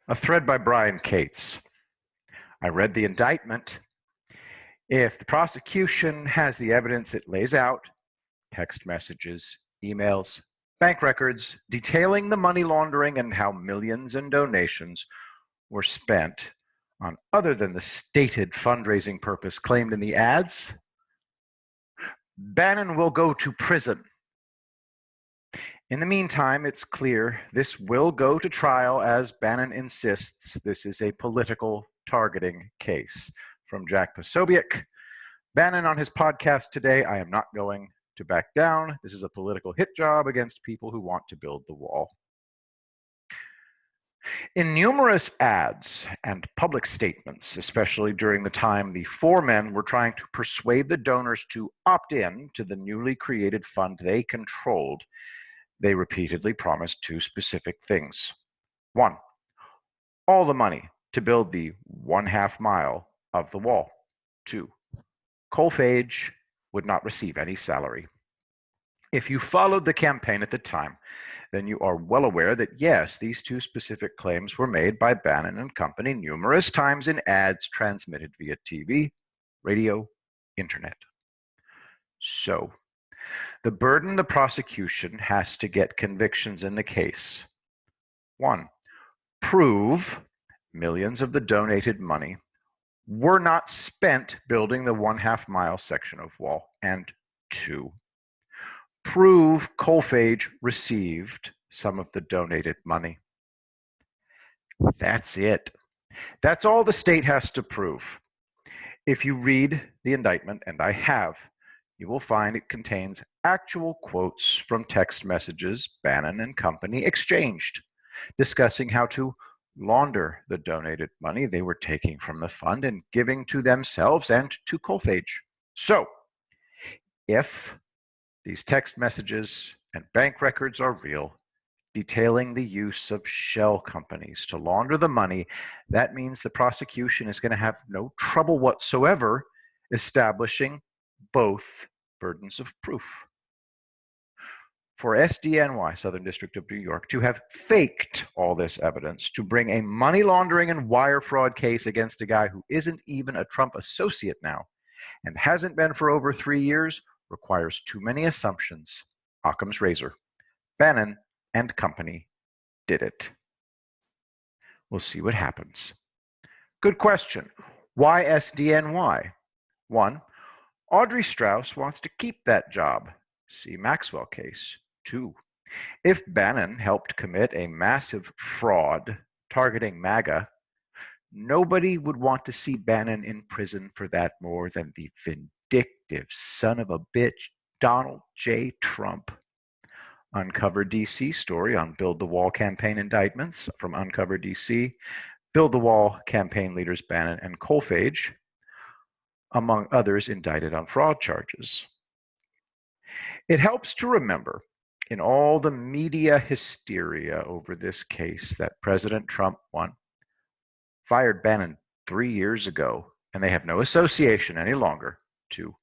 A thread by Brian Cates. I read the indictment. If the prosecution has the evidence it lays out, text messages, emails, bank records detailing the money laundering and how millions in donations were spent on other than the stated fundraising purpose claimed in the ads, Bannon will go to prison. In the meantime, it's clear this will go to trial as Bannon insists this is a political targeting case. From Jack Posobiec, Bannon on his podcast today, I am not going to back down. This is a political hit job against people who want to build the wall. In numerous ads and public statements, especially during the time the four men were trying to persuade the donors to opt in to the newly created fund they controlled, they repeatedly promised two specific things. One, all the money to build the 1/2 mile of the wall. Two, Colfage would not receive any salary. If you followed the campaign at the time, then you are well aware that yes, these two specific claims were made by Bannon and company numerous times in ads transmitted via TV, radio, internet. So, the burden the prosecution has to get convictions in the case. One, prove millions of the donated money were not spent building the 1/2 mile section of wall. And two, prove Colfage received some of the donated money. That's it. That's all the state has to prove. If you read the indictment, and I have, you will find it contains actual quotes from text messages Bannon and company exchanged, discussing how to launder the donated money they were taking from the fund and giving to themselves and to Colfage. So, if these text messages and bank records are real, detailing the use of shell companies to launder the money, that means the prosecution is going to have no trouble whatsoever establishing both burdens of proof. For SDNY, Southern District of New York, to have faked all this evidence to bring a money laundering and wire fraud case against a guy who isn't even a Trump associate now and hasn't been for over 3 years requires too many assumptions. Occam's razor. Bannon and company did it. We'll see what happens. Good question. Why SDNY? One, Audrey Strauss wants to keep that job. See Maxwell case. Two, if Bannon helped commit a massive fraud targeting MAGA, nobody would want to see Bannon in prison for that more than the vindictive son of a bitch, Donald J. Trump. Uncover DC story on Build the Wall campaign indictments from Uncover DC. Build the Wall campaign leaders Bannon and Colfage, among others, indicted on fraud charges. It helps to remember, in all the media hysteria over this case, that President Trump, one, fired Bannon 3 years ago, and they have no association any longer. Two,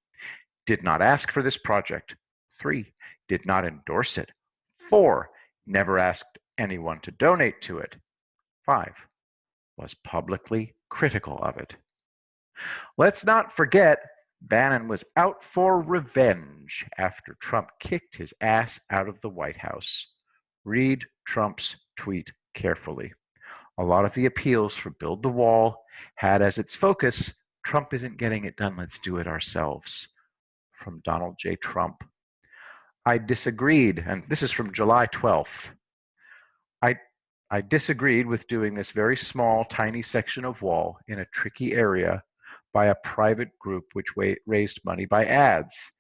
did not ask for this project. Three, did not endorse it. Four, never asked anyone to donate to it. Five, was publicly critical of it. Let's not forget, Bannon was out for revenge after Trump kicked his ass out of the White House. Read Trump's tweet carefully. A lot of the appeals for Build the Wall had as its focus, Trump isn't getting it done, let's do it ourselves. From Donald J. Trump. I disagreed, and this is from July 12th. I disagreed with doing this very small, tiny section of wall in a tricky area by a private group which raised money by ads.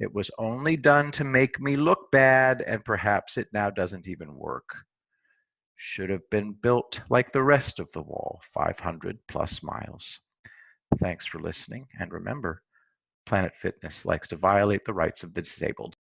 It was only done to make me look bad, and perhaps it now doesn't even work. Should have been built like the rest of the wall, 500 plus miles. Thanks for listening, and remember, Planet Fitness likes to violate the rights of the disabled.